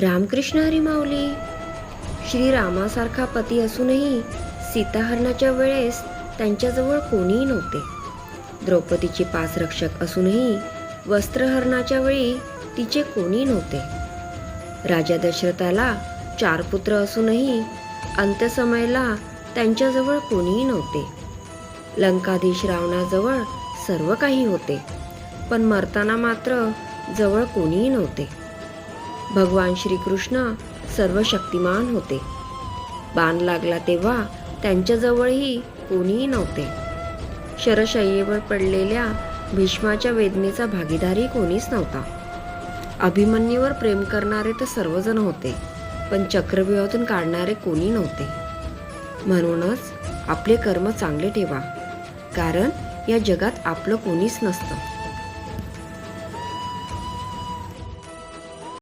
रामकृष्ण हरी माऊली. श्रीरामासारखा पती असूनही सीताहरणाच्या वेळेस त्यांच्याजवळ कोणीही नव्हते. द्रौपदीचे 5 रक्षक असूनही वस्त्रहरणाच्या वेळी तिचे कोणी नव्हते. राजा दशरथाला 4 पुत्र असूनही अंत्यसमयाला त्यांच्याजवळ कोणीही नव्हते. लंकाधीश रावणाजवळ सर्व काही होते, पण मरताना मात्र जवळ कोणीही नव्हते. भगवान श्रीकृष्ण सर्व शक्तिमान होते. बाण लागला तेव्हा त्यांच्याजवळही कोणीही नव्हते. शरशय्येवर पडलेल्या भीष्माच्या वेदनेचा भागीदारी कोणीच नव्हता. अभिमन्यूवर प्रेम करणारे तर सर्वजण होते, पण चक्रव्यूहातून काढणारे कोणी नव्हते. म्हणूनच आपले कर्म चांगले ठेवा, कारण या जगात आपलं कोणीच नसतं.